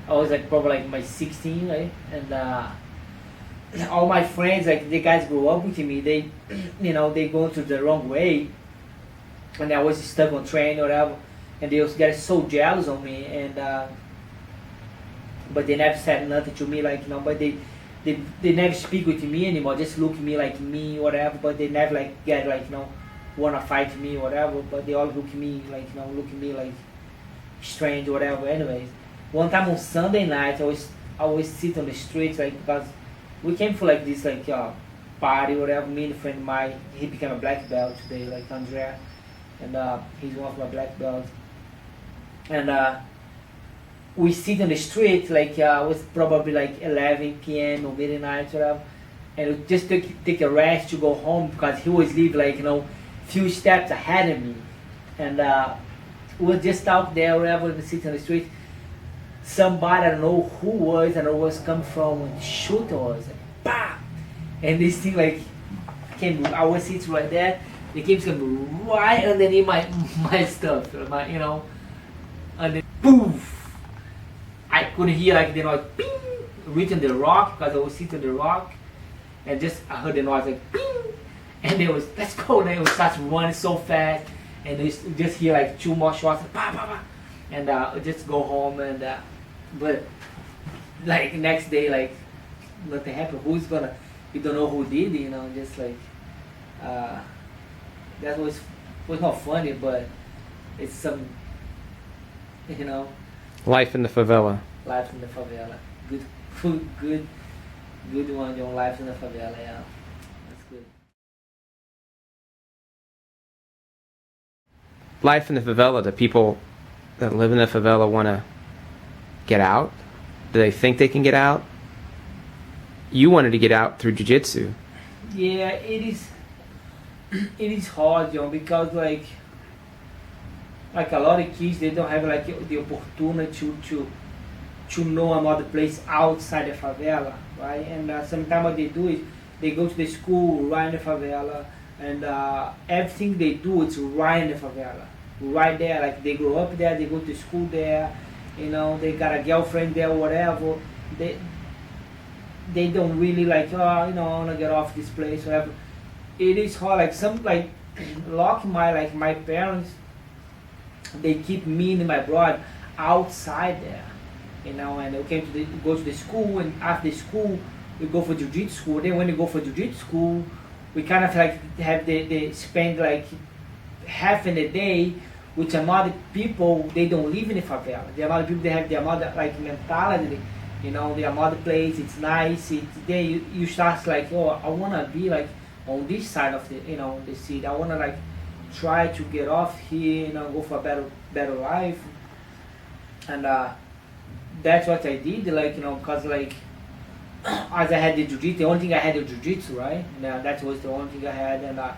I was like probably like my 16, right? And all my friends, like the guys grew up with me, they, they go to the wrong way, and I was stuck on train or whatever, and they was getting so jealous of me, and but they never said nothing to me, like but they never speak with me anymore, just look at me like me, whatever, but they never like get like wanna fight me or whatever, but they all look at me like look at me like strange or whatever. Anyways, one time on Sunday night, I always sit on the streets, like, because we came for like this like party or whatever. Me and a friend of mine, he became a black belt today, like Andrea, and he's one of my black belts. And we sit on the street, like it was probably like 11 p.m. or midnight or whatever, and we just take a rest to go home because he was live like few steps ahead of me, and we were just out there or whatever, we sit on the street. Somebody, I don't know who was, I don't know where was come from, and shoot us, like, bah! And this thing like came, I was sitting right there, the came right underneath my stuff, and then poof! I could hear like the noise, ping, reaching the rock because I was sitting on the rock, and just I heard the noise like ping, and they was let's go, and they was start running so fast, and they just hear like 2 more shots, bah, bah, bah, and just go home, and but like next day like nothing happened. Who's gonna? You don't know who did, just like that was not funny, but it's some Life in the favela. Life in the favela. Good food, good one, life in the favela, yeah. That's good. Life in the favela, do people that live in the favela want to get out? Do they think they can get out? You wanted to get out through jiu-jitsu. Yeah, it is hard, because like a lot of kids, they don't have like the opportunity to know another place outside the favela, right? And sometimes what they do is they go to the school right in the favela, and everything they do is right in the favela, right there. Like they grow up there, they go to school there, they got a girlfriend there, whatever. They don't really like, I want to get off this place, whatever. It is hard. Like some like my parents, they keep me and my brother outside there, and we came to go to the school, and after school we go for jiu-jitsu school. Then when we go for jiu-jitsu school, we kind of like have they spend like half in the day with another people. They don't live in the favela. The other people, they have their mother like mentality, their mother place. It's nice. You start like, I wanna be like on this side of the the city. I wanna like try to get off here, go for a better life, and that's what I did. Like because like as I had the jiu-jitsu, the only thing I had the jiu-jitsu, right? That was the only thing I had, and I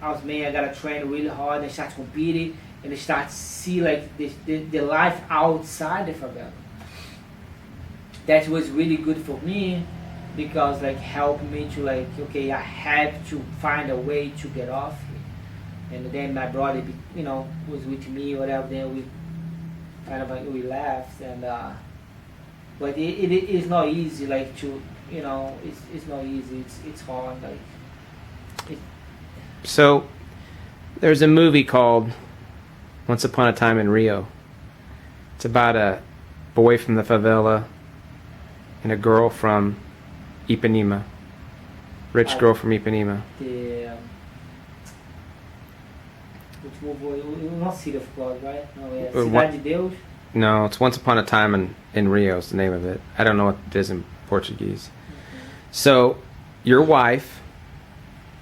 was I gotta train really hard and start competing and start to see like the life outside the favela. That was really good for me because like helped me to like, okay, I had to find a way to get off here. And then my brother, was with me or whatever. Then we kind of like we left, and but it is not easy. Like to it's not easy. It's hard. Like So there's a movie called Once Upon a Time in Rio. It's about a boy from the favela and a girl from Ipanema. Rich girl from Ipanema. Which movie? Not City of God, right? No, yeah. Cidade de Deus? No, it's Once Upon a Time in Rio is the name of it. I don't know what it is in Portuguese. Okay. So, your wife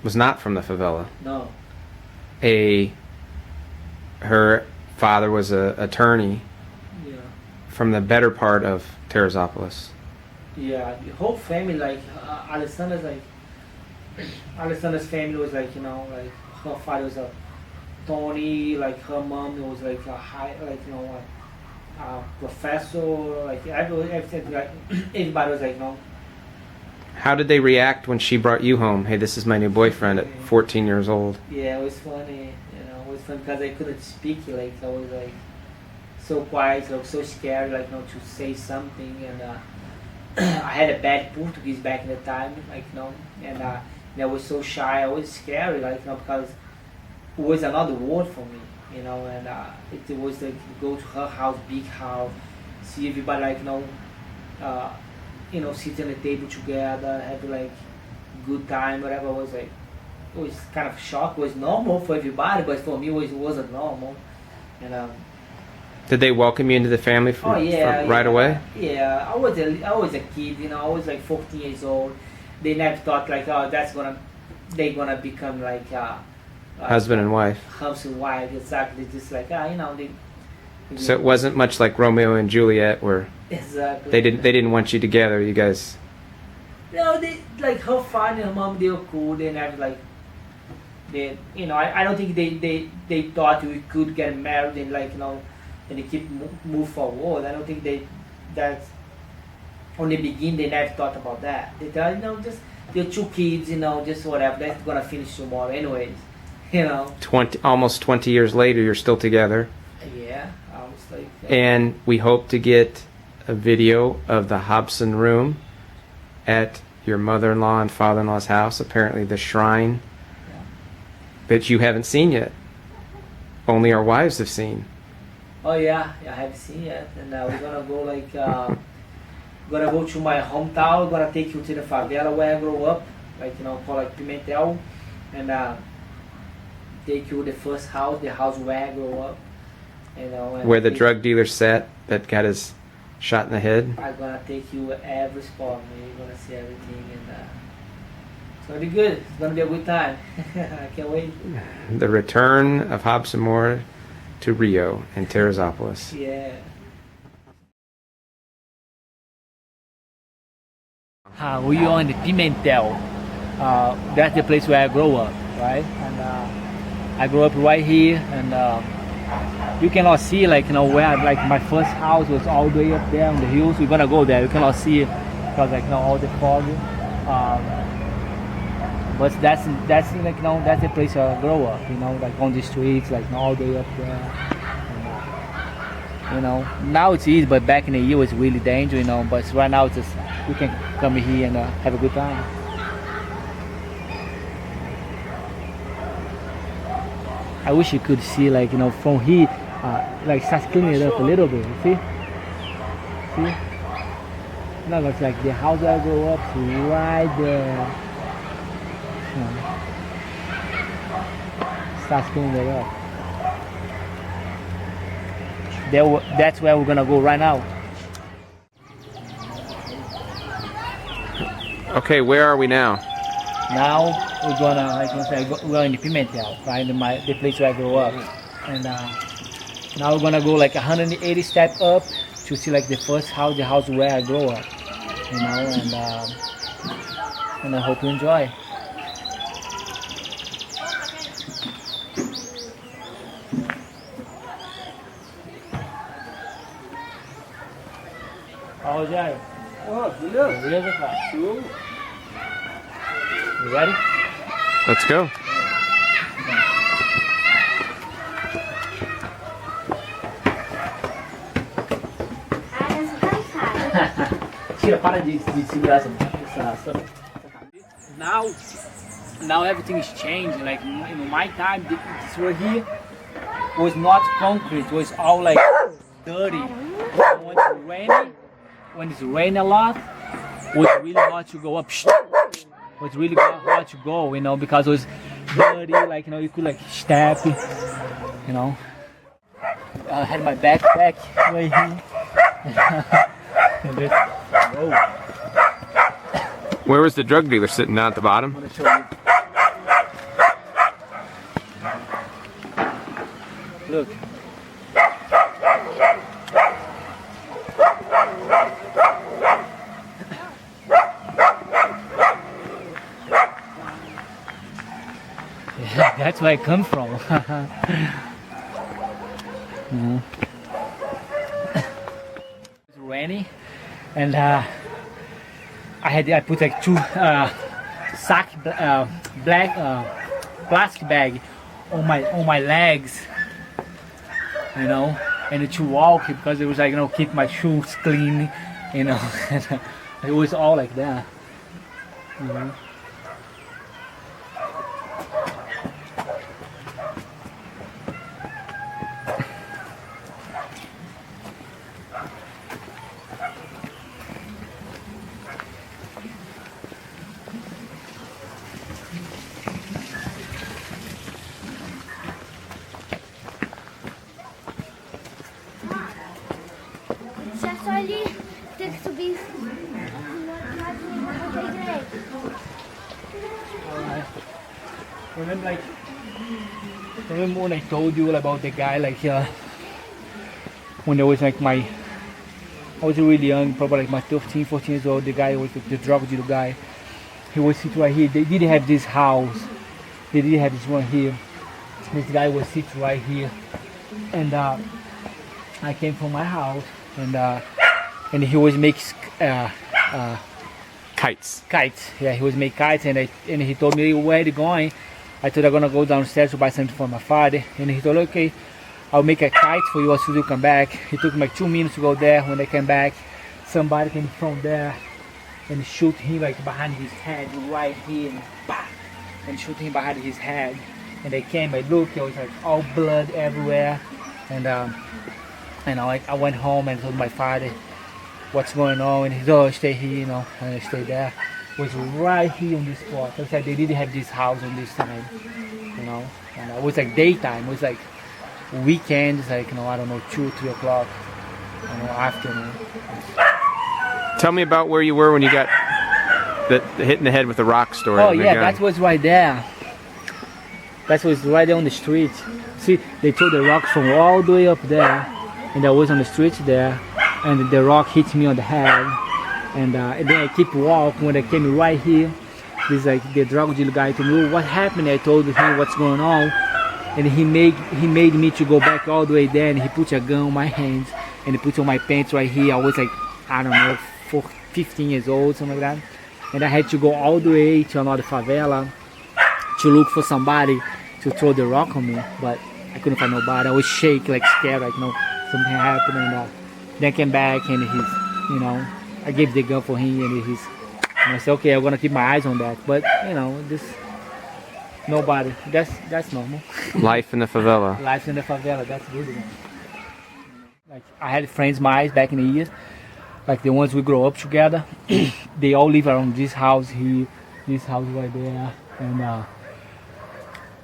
was not from the favela. No. Her father was an attorney. Yeah. From the better part of Teresópolis. Yeah, the whole family, like Alessandra's family was like, like her father was a Tony, like her mom was like a high, like a professor, like everything, like everybody was like, How did they react when she brought you home? Hey, this is my new boyfriend at 14 years old. Yeah, it was funny. It was funny because I couldn't speak. Like I was like so quiet, like so scary, like to say something. And I had a bad Portuguese back in the time, like and I was so shy. I was scary, like because it was another world for me, and it was like go to her house, big house, see everybody like sit on the table together, have like good time, whatever. Was like it was kind of shock. It was normal for everybody, but for me it wasn't normal. And did they welcome you into the family right away? Yeah, I was a kid, I was like 14 years old. They never thought like, oh, they're gonna become like husband and wife. Husband and wife, exactly. Just like they. So it wasn't much like Romeo and Juliet, where exactly they didn't want you together. You guys. No, they like her father and her mom. They were cool. They never like. They, I don't think they thought we could get married and like and they keep move forward. I don't think that on the beginning they never thought about that. They thought just they're two kids, just whatever. That's gonna finish tomorrow, anyways. 20 years later, you're still together. Yeah, I was like. And we hope to get a video of the Robson room at your mother-in-law and father-in-law's house. Apparently, the shrine that you haven't seen yet. Only our wives have seen. Oh yeah, I have seen it, and we're gonna go like gonna go to my hometown. Gonna take you to the favela where I grew up, like called like Pimentel, and take you to the first house, the house where I grew up, and where the drug dealer sat that got his shot in the head. I'm gonna take you every spot, man. You're gonna see everything, and it's gonna be good. It's gonna be a good time. I can't wait. The return of Robson Moura to Rio and Teresópolis. Yeah. We are in the Pimentel. That's the place where I grew up, right? And I grew up right here, and you cannot see like where like my first house was all the way up there on the hills. We're gonna go there. You cannot see it because like all the fog. But that's like that's the place I grew up, like on the streets, like all the way up there. And, now it's easy, but back in the year it was really dangerous, But right now it's just we can come here and have a good time. I wish you could see like from here, like start cleaning it up a little bit. You see? No, it's like the house I grew up right there. Start cleaning it up. That's where we're gonna go right now. Okay, where are we now? Now we're gonna, like I said, we're in the Pimentel, right? The place where I grew up. And now we're gonna go like 180 steps up to see like the first house, the house where I grew up. And I hope you enjoy. Rogério. Oh, beleza? Beleza, cara? Show. You ready? Let's go. Tira, para de segurar essa Now everything is changing. Like in my time, this right here was not concrete. It was all like dirty. When it's raining a lot, it was really hard to go up. It was really hard to go, because it was dirty. Like you could like step. I had my backpack right here. Whoa. Where was the drug dealer sitting down at the bottom? I'm gonna show you. Look. Yeah, that's where I come from. It's rainy, and I put like two black plastic bag on my legs, and to walk because it was like, keep my shoes clean, and it was all like that. Se é só ali, tem que subir na igreja. Remember when I told you about the guy, when I was I was really young, probably like my 13, 14 years old, the guy was the drug dealer guy. He was sitting right here. They didn't have this house. They didn't have this one here. This guy was sitting right here. And I came from my house, and he was making Kites. kites. Yeah, he was making kites, and he told me, where are you going? I told I'm gonna go downstairs to buy something for my father, and he told, okay, I'll make a kite for you as soon as you come back. It took me like 2 minutes to go there. When I came back, somebody came from there and shoot him like behind his head, right here, and bah, and shoot him behind his head. And they came, I looked, it was like all blood everywhere, and I went home and told my father what's going on, and he said, oh, stay here, and I stayed there. It was right here on this spot. Like I said, they didn't have this house on this time, and it was like daytime, it was like weekends, like, I don't know, 2, 3 o'clock, afternoon. Tell me about where you were when you got the hit in the head with the rock story. Oh and the yeah, gun. that was right there. That was right there on the street. See, they threw the rocks from all the way up there, and I was on the street there, and the rock hit me on the head, and then I keep walking. When I came right here, this like the drug dealer guy told me, what happened? I told him what's going on, and he made me to go back all the way there, and he put a gun on my hands, and he put on my pants right here. I was like, I don't know, 15 years old, something like that, and I had to go all the way to another favela to look for somebody to throw the rock on me, but I couldn't find nobody. I was shaking, like scared, like something happened, and then I came back, and I gave the gun for him, and I said, okay, I'm gonna keep my eyes on that, but this nobody. That's normal. Life in the favela. Life in the favela. That's good. Like I had friends, my eyes back in the years, like the ones we grow up together. They all live around this house here, this house right there,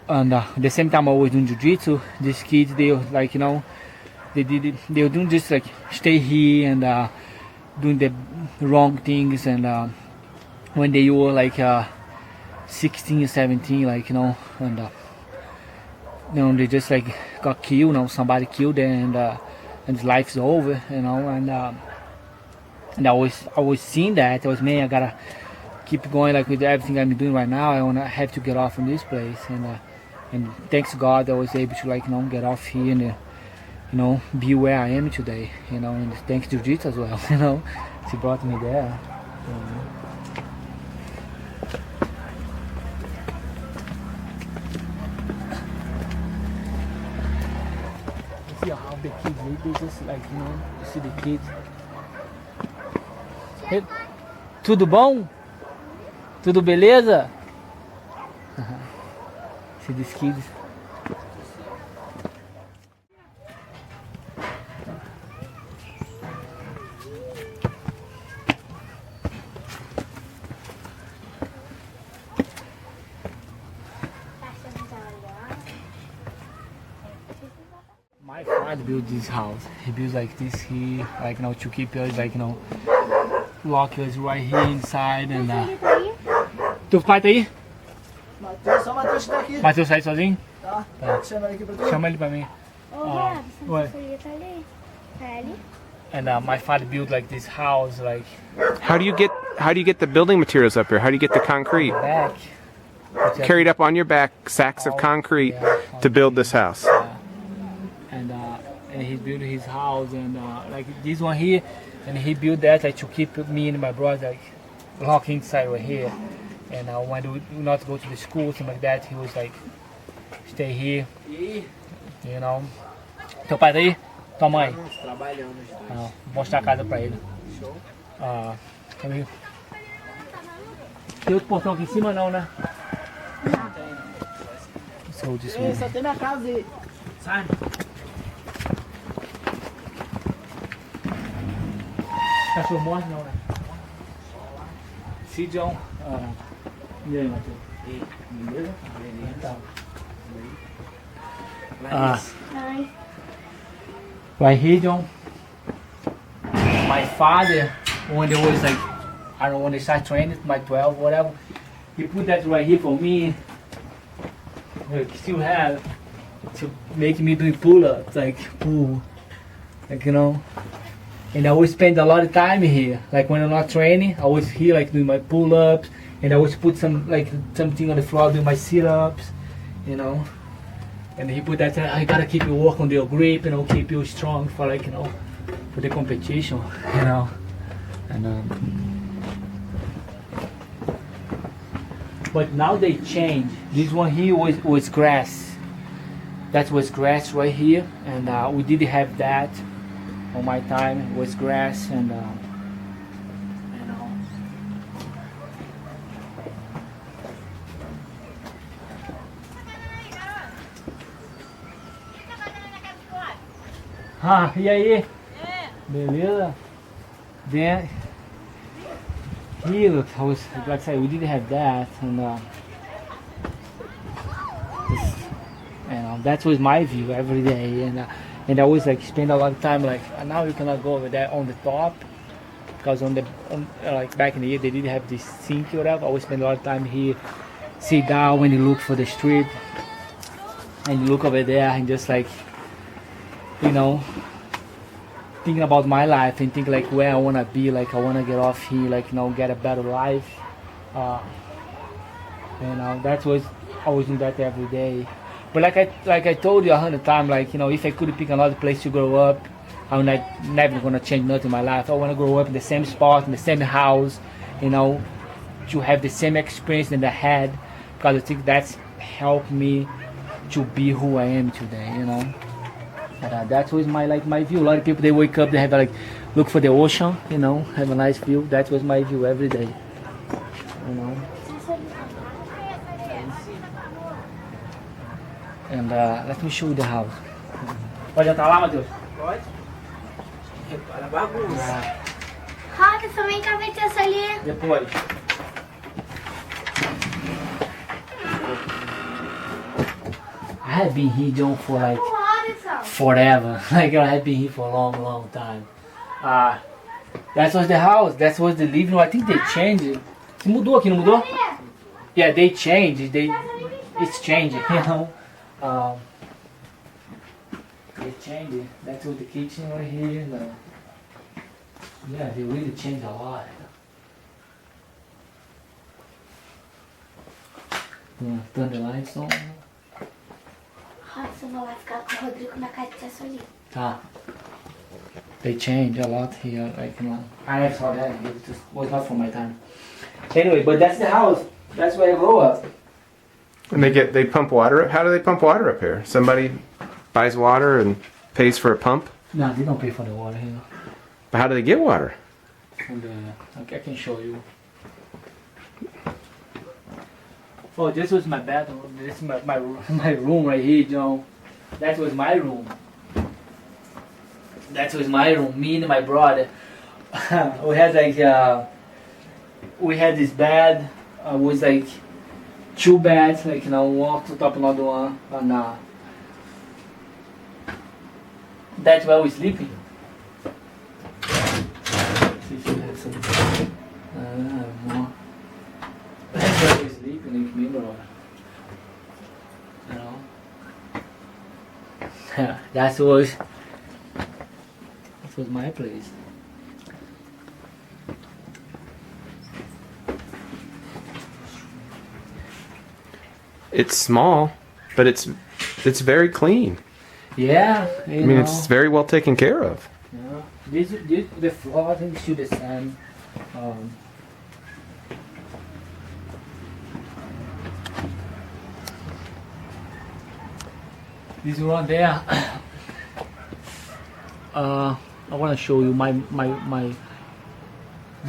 and the same time I was doing jiu-jitsu, these kids, they were like, they were doing just like stay here and doing the wrong things, and when they were like 16 or 17, like and they just like got killed, somebody killed them, and life's over, and I was seeing that. I was, man, I gotta keep going, like with everything I'm doing right now. I have to get off from this place, and thanks to God I was able to get off here and be where I am today, and thanks to Jitsu as well, she brought me there. See how the kids live, they just like, you see the kids. Hey, tudo bom? Tudo beleza? See these kids. My father built this house. He built like this here, like to keep us, like lock us right here inside, and teu pai tá aí? Matheus, só o Matheus que tá aqui. Matheus sai sozinho? Tá. Chama ele aqui pra tu. Chama ele pra mim. Ô, Robson, Ué. você tá ali? Tá ali? And my father built like this house, like How do you get the building materials up here? How do you get the concrete? back. Carried up on your back, sacks of concrete to build this house. And he built his house, and like this one here, and he built that like to keep me and my brother like locked inside right here. And when we do not go to the school, something like that, he was like, stay here, Teu pai tá aí? Tua mãe? Trabalhando. Ah, vou mostrar a casa pra ele. Ah, cadê? Tem outro portão aqui em cima não, né? Não. Ei, só tem minha casa aí. Sai. Cachorro morre não, né? Sidão. E aí, Matheus? Beleza? Beleza. Ai. Right here, John. My father, when they was like, I don't know, when they start training, my 12, whatever, he put that right here for me. Like, still have to make me do pull-ups, like, ooh, like, you know. And I always spend a lot of time here. Like when I'm not training, I was here like doing my pull-ups, and I always put something on the floor doing my sit-ups, you know. And he put that, I gotta keep you work on your grip, you know, keep you strong for like, you know, for the competition, you know. And but now they change. This one here was grass. That was grass right here, and we didn't have that on my time. It was grass and you know. E aí? Beleza? Then here, look, I was like I said, we didn't have that, and that was my view every day, and I always like spend a lot of time like now you cannot go over there on the top because like back in the year they didn't have this sink or whatever. I always spend a lot of time here, sit down when you look for the street, and you look over there and just like, you know, thinking about my life and think like where I wanna be, like I wanna get off here, like, you know, get a better life. You know, that was I was doing that every day. But like I told you 100 times, like, you know, if I could pick another place to grow up, I'm never gonna change nothing in my life. I wanna grow up in the same spot, in the same house, you know, to have the same experience that I had, because I think that's helped me to be who I am today, you know. And that was my view. A lot of people, they wake up, they have like look for the ocean, you know, have a nice view. That was my view every day, you know. And let me show you the house. Pode entrar lá, Matheus? Pode. Repara a bagunça. Robson, vem cá ver essa ali. Depois. I have been here, John, for like Robson. forever. Like I have been here for a long, long time. That was the house. That was the living room. I think they changed it. Se mudou aqui, não mudou? Yeah, they changed. It's changing, you know. They changed it. That was the kitchen right here. And, yeah, they really changed a lot. Turn the lights on. Robson, vai lá ficar com o Rodrigo na casa de ali. Tá. They changed a lot here, like, you know. I saw that. It just was not for my time. Anyway, but that's the house. That's where I grew up. And they pump water up. How do they pump water up here? Somebody buys water and pays for a pump? No, they don't pay for the water here. But how do they get water? And, I can show you. Oh, this was my bathroom. This is my room right here, John. That was my room. That was my room. Me and my brother. We had like we had this bed. Was like two beds, like, you know, one to top another one, and that's where we sleeping. See if you have some. More. That's where we sleeping, like me, bro. You know. that was my place. It's small, but it's very clean. Yeah, I mean, it's very well taken care of. Yeah. This the floor, I think, should the same. This one there. I want to show you my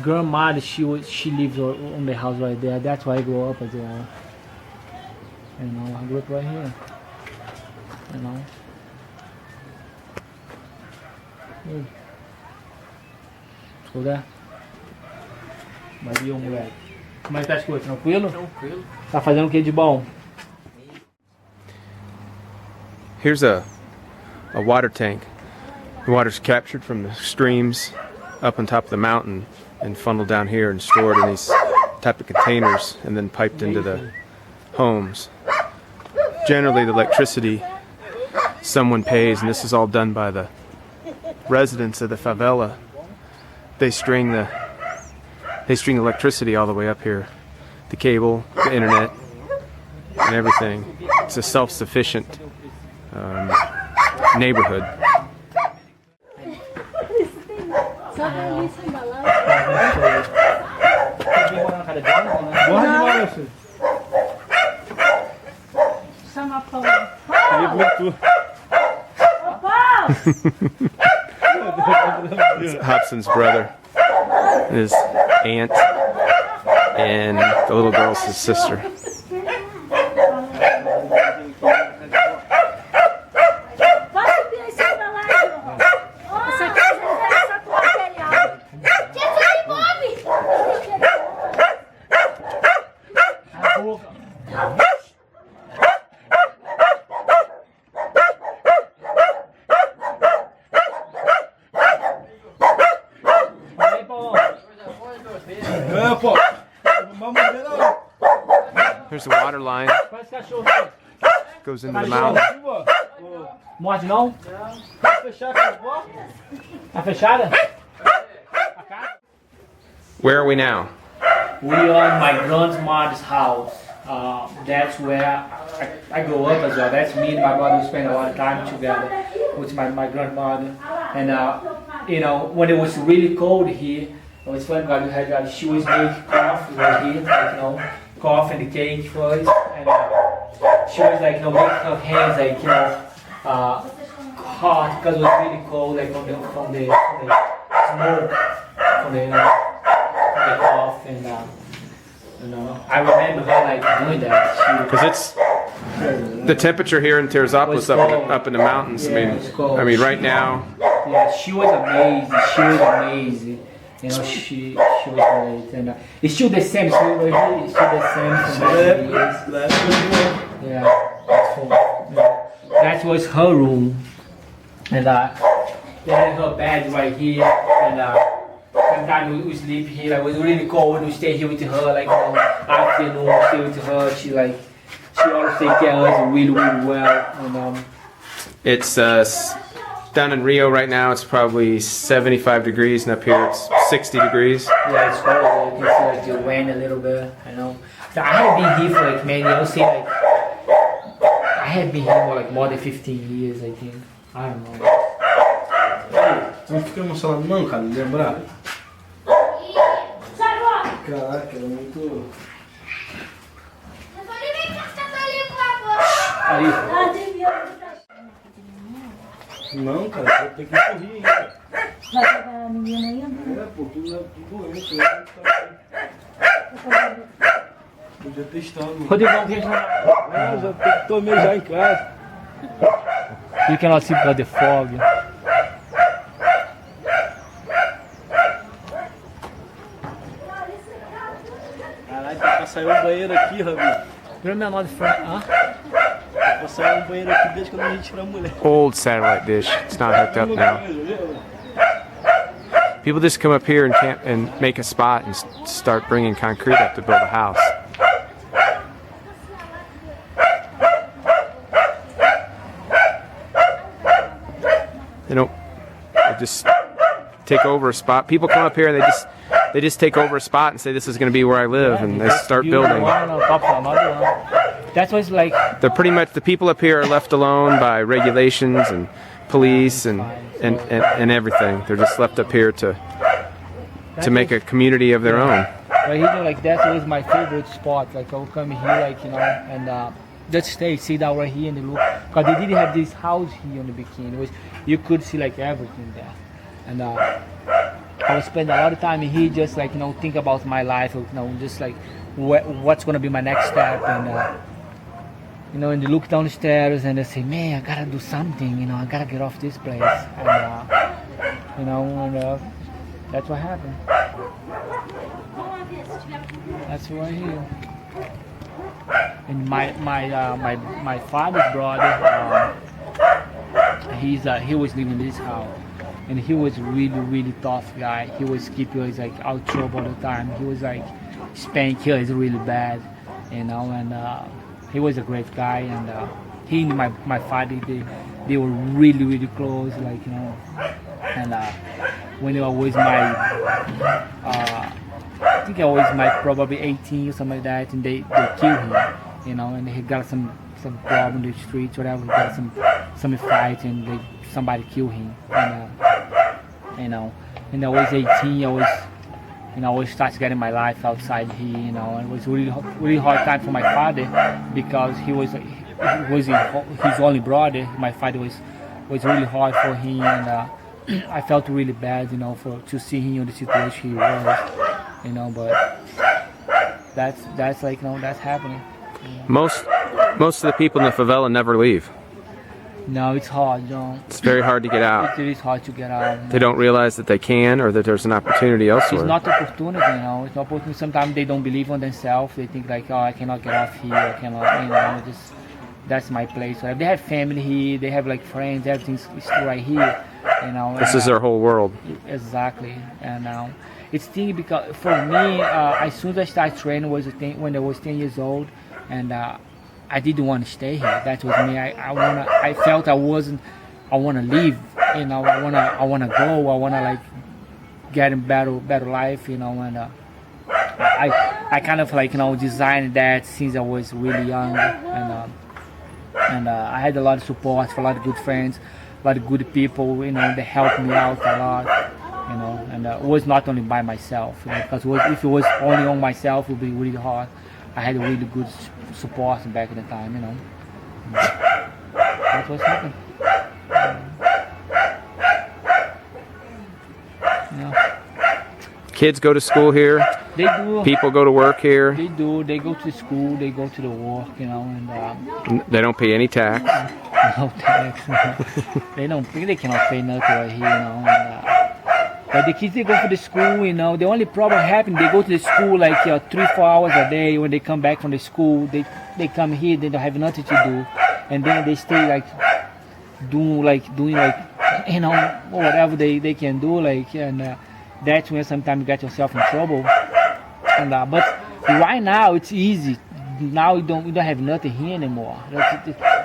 grandmother. She lives on the house right there. That's why I grew up as well. You know, I grew up right here. You know. Ficou there? Mas e o moleque? Como é que tá as coisas? Tranquilo? Tranquilo. Tá fazendo o que de bom? Here's a water tank. The water's captured from the streams up on top of the mountain and funneled down here and stored in these type of containers and then piped into the homes. Generally, the electricity someone pays, and this is all done by the residents of the favela. They string the electricity all the way up here, the cable, the internet, and everything. It's a self-sufficient neighborhood. It's Robson's brother, his aunt, and the little girl's his sister. Here's the water line. Goes into the mountain. Morde não? Tá fechada? Where are we now? We are in my grandmother's house. That's where I grew up as well. That's me and my brother spend a lot of time together with my grandmother. And you know, when it was really cold here, it was fun because she was making coffee right here, like, you know, coffee and the cake for us. And she was like, you know, making her hands like, you know, hot because it was really cold, like from the smoke, from the coffee, and you know, I remember her like doing that. Because it's the temperature here in Teresópolis up in the mountains. Yeah, I mean, right now. Yeah, she was amazing. She was amazing. You know, she was great, and it's still the same. It's still the same for many years. Yeah, that was her room, and they had her bed right here, and sometimes we sleep here. Like, it was really cold. We stay here with her, like, you know, afternoon. Stay with her. She always take care of us really well, and It's down in Rio right now. It's probably 75 degrees, and up here it's 60 degrees. yeah, it's cold. You can see like the rain a little bit. I know. So I had been here for like many years. Say like I had been here for like more than 15 years, I think. I don't know. Não ficamos só não, cara, lembrar? Caraca, era muito... Aí. Não, cara, tem que correr ainda. Vai pegar a menina ainda? É, pô, tudo doente. Podia ter estado. Rodrigão, que a gente não... Já tomei já em casa. You cannot see because the fog. Caralho, tem pra sair um banheiro aqui, Rabi. You're my mother friend, huh? Tem pra sair um banheiro aqui desde quando a gente era mulher. Old satellite dish. It's not hooked up now. People just come up here and camp and make a spot and start bringing concrete up to build a house. They just take over a spot. People come up here and they just take over a spot and say this is going to be where I live, and they start building. That's what's like. They're pretty much, the people up here are left alone by regulations and police and everything. They're just left up here to make a community of their own. Right here, like that was my favorite spot. Like I would come here, like, you know, and just stay, sit down right here and look. Because they didn't have this house here in the beginning. It was, you could see like everything there. And I was spending a lot of time here, just like, think about my life, just like what's gonna be my next step. And and you look down the stairs and they say, man, I gotta do something, I gotta get off this place. And that's what happened. That's right here. And my father's brother, he was living in this house, and he was really tough guy. He was keeping us like out of trouble all the time. He was like spank us really bad, and he was a great guy. And he and my father, they were really close, like And when I was I think I was probably 18 or something like that, and they killed him, and he got some problem in the streets, whatever. He got some fight, and somebody killed him, and I was 18. I was started getting my life outside here, and it was really hard time for my father, because he was his only brother. My father was really hard for him, and I felt really bad, to see him in the situation he was. But that's like, that's happening. Most of the people in the favela never leave. No, it's hard, It's very hard to get out. It is hard to get out. They don't realize that they can, or that there's an opportunity elsewhere. It's not opportunity, It's not opportunity. Sometimes they don't believe on themselves. They think like, oh, I cannot get off here. I cannot, that's my place. So if they have family here, they have like friends, everything's right here, This is their whole world. Exactly, and it's thing because for me, as soon as I started training when I was 10 years old, and I didn't want to stay here. That was me. I felt I want to leave. I want to go. I want to like get a better life. And I kind of like designed that since I was really young, and I had a lot of support, a lot of good friends, a lot of good people. They helped me out a lot. And it was not only by myself, because if it was only on myself, it would be really hard. I had a really good support back in the time, That's what's happened. Kids go to school here. They do. People go to work here. They do. They go to school. They go to the work, and They don't pay any tax. no tax. They don't. They cannot pay nothing right here, But the kids, they go to the school, The only problem happened, they go to the school like 3-4 hours a day. When they come back from the school, they come here, they don't have nothing to do, and then they stay like doing whatever they can do, and that's when sometimes you get yourself in trouble. And but right now it's easy. Now we don't have nothing here anymore.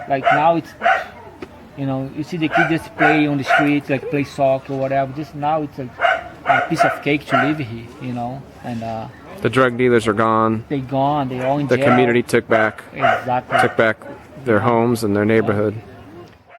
Like now it's. You see the kids just play on the streets, like play soccer or whatever. Just now it's like a piece of cake to live here, And The drug dealers are gone. They're gone. They're all in jail. The community took back Exactly. their homes and their neighborhood.